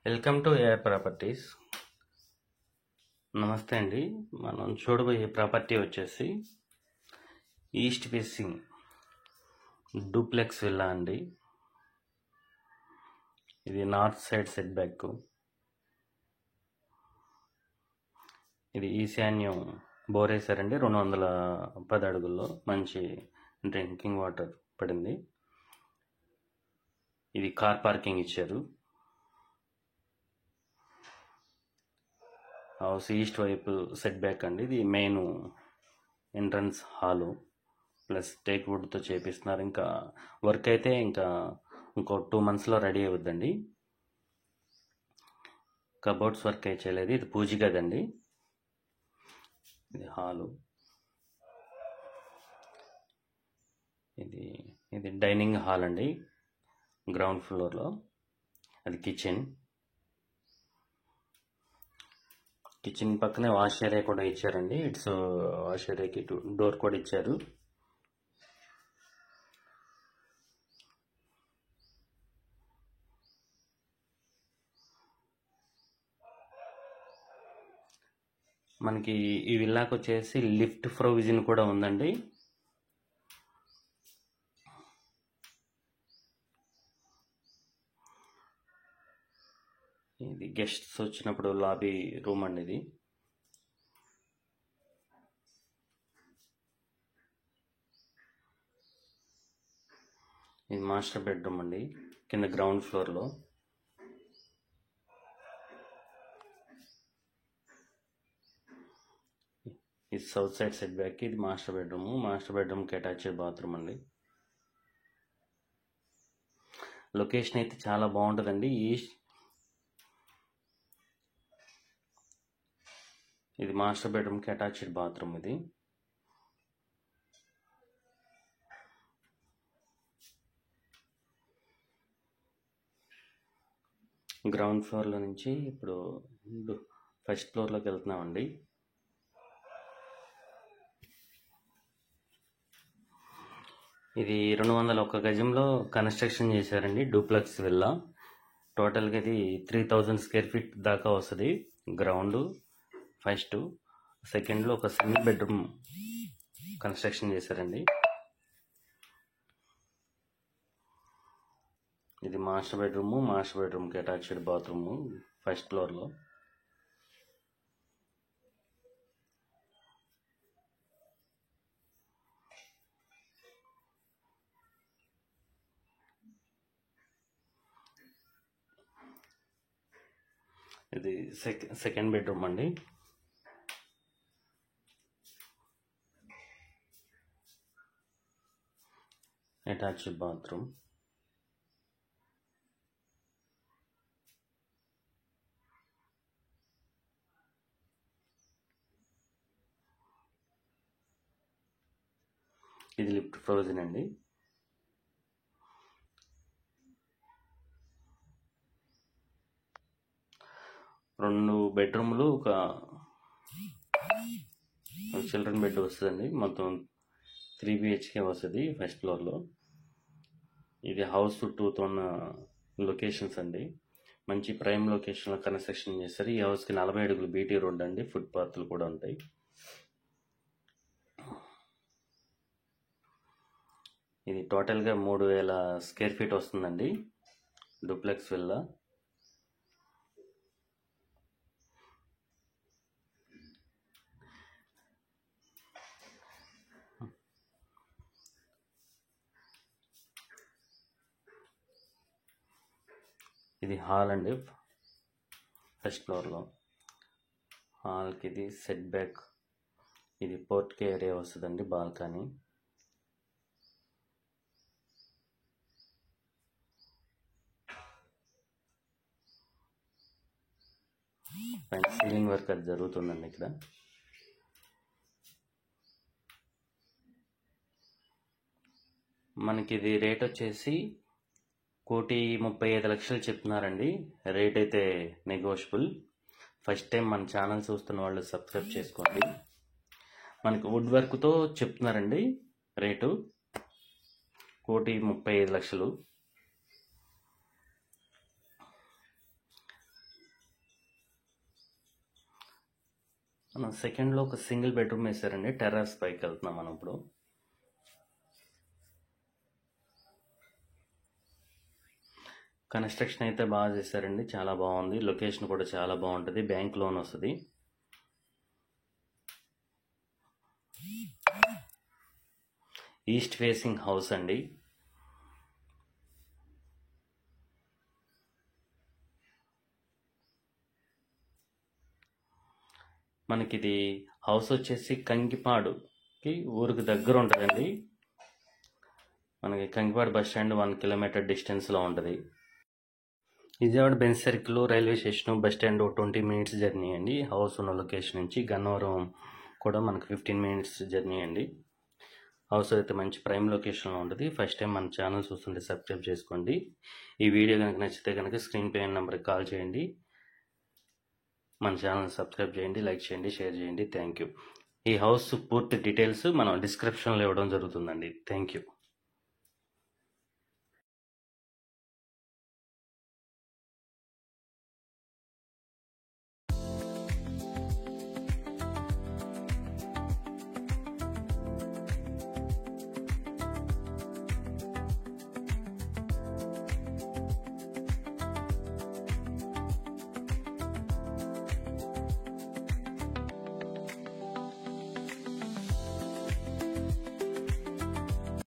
Welcome to AR properties. నమస్తే అండి. మనం చూడబోయే ప్రాపర్టీ వచ్చేసి ఈస్ట్ ఫేసింగ్ డూప్లెక్స్ విల్లా అండి. ఇది నార్త్ సైడ్ సెట్ బ్యాక్. ఇది ఈశాన్యం బోర్ వేసారండి. 210 అడుగుల్లో మంచి డ్రింకింగ్ వాటర్ పడింది. ఇది కార్ పార్కింగ్ ఇచ్చారు. హౌస్ ఈస్ట్ వైపు సెట్ బ్యాక్ అండి. ఇది main entrance hall plus teak వుడ్తో చేపిస్తున్నారు. ఇంకా వర్క్ అయితే ఇంకో 2 monthsలో రెడీ అవుద్దండి. కబోర్డ్స్ వర్క్ అయితే చేయలేదు. ఇది పూజ గదండి. ఇది హాలు. ఇది డైనింగ్ హాల్ అండి, గ్రౌండ్ ఫ్లోర్లో. అది కిచెన్ పక్కనే వాష్ ఏరియా కూడా ఇచ్చారండి. ఇట్స్ వాష్ ఏరియాకి డోర్ కూడా ఇచ్చారు. మనకి ఈ విల్లాకి వచ్చేసి లిఫ్ట్ ప్రొవిజన్ కూడా ఉందండి. ఇది గెస్ట్స్ వచ్చినప్పుడు లాబీ రూమ్ అండి. ఇది మాస్టర్ బెడ్రూమ్ అండి, కింద గ్రౌండ్ ఫ్లోర్లో. ఇది సౌత్ సైడ్ సెట్ బ్యాక్. ఇది మాస్టర్ బెడ్రూమ్కి అటాచ్డ్ బాత్రూమ్ అండి. లొకేషన్ అయితే చాలా బాగుంటుందండి. ఇది మాస్టర్ బెడ్రూమ్కి అటాచ్డ్ బాత్రూమ్. ఇది గ్రౌండ్ ఫ్లోర్లో నుంచి ఇప్పుడు ఫస్ట్ ఫ్లోర్లోకి వెళ్తున్నామండి. ఇది 201 గజంలో కన్స్ట్రక్షన్ చేశారండి. Duplex villa. టోటల్గా ఇది 3000 square feet దాకా వస్తుంది. గ్రౌండ్ ఫస్ట్, సెకండ్లో ఒక సింగిల్ బెడ్రూమ్ కన్స్ట్రక్షన్ చేశారండి. ఇది మాస్టర్ బెడ్రూమ్కి అటాచ్డ్ బాత్రూమ్ ఫస్ట్ ఫ్లోర్లో. ఇది సెకండ్ బెడ్రూమ్ అండి. Attached bathroom. ఇది లిఫ్ట్ ప్రొవిజన్ అండి. రెండు బెడ్రూమ్లు, ఒక చిల్డ్రన్ బెడ్ వస్తుందండి. మొత్తం 3 BHK వస్తుంది ఫస్ట్ ఫ్లోర్లో. ఇది హౌస్ చుట్టూతో ఉన్న లొకేషన్స్ అండి. మంచి ప్రైమ్ లొకేషన్లో కన్స్ట్రక్షన్ చేస్తారు. ఈ హౌస్కి 40 అడుగులు బీటీ రోడ్ అండి. ఫుట్పాత్లు కూడా ఉంటాయి. ఇది టోటల్గా 3000 square feet వస్తుందండి డూప్లెక్స్ విల్లా. ఇది హాల్ అండి. ఫస్ట్ ఫ్లోర్లో హాల్కి ఇది సెట్ బ్యాక్. ఇది పోర్ట్కే ఏరియా వస్తుందండి, బాల్కనీ. పైన సీలింగ్ వర్క్ అది జరుగుతుందండి. ఇక్కడ మనకి ఇది రేట్ వచ్చేసి 1,35,00,000 చెప్తున్నారండి. రేట్ అయితే నెగోషియబుల్. ఫస్ట్ టైం మన ఛానల్ చూస్తున్న వాళ్ళు సబ్స్క్రైబ్ చేసుకోండి. మనకి వుడ్ వర్క్తో చెప్తున్నారండి రేటు 1,35,00,000. మనం సెకండ్లో ఒక సింగిల్ బెడ్రూమ్ వేసారండి. టెర్రస్ పైకి వెళ్తున్నాం మనం ఇప్పుడు. కన్స్ట్రక్షన్ అయితే బాగా చేశారండి, చాలా బాగుంది. లొకేషన్ కూడా చాలా బాగుంటుంది, బ్యాంక్ లోన్ వస్తుంది. ఈస్ట్ ఫేసింగ్ హౌస్ అండి. మనకి ఇది హౌస్ వచ్చేసి కంకిపాడుకి ఊరికి దగ్గర ఉంటుందండి. మనకి కంకిపాడు బస్ స్టాండ్ 1 కిలోమీటర్ డిస్టెన్స్లో ఉంటుంది. Vijayawada bench circle railway station bus stand 20 minutes journey అండి. హౌస్ ఉన్న లొకేషన్ నుంచి గన్నవరం కూడా మనకు 15 మినిట్స్ జర్నీ అండి. హౌస్ అయితే మంచి ప్రైమ్ లొకేషన్లో ఉంటుంది. ఫస్ట్ టైం మన ఛానల్ చూస్తుంటే సబ్స్క్రైబ్ చేసుకోండి. ఈ వీడియో కనుక నచ్చితే కనుక స్క్రీన్ పై నెంబర్కి కాల్ చేయండి. మన ఛానల్ సబ్స్క్రైబ్ చేయండి, లైక్ చేయండి, షేర్ చేయండి. Thank you. ఈ హౌస్ పూర్తి డీటెయిల్స్ మనం డిస్క్రిప్షన్లో ఇవ్వడం జరుగుతుందండి. Thank you.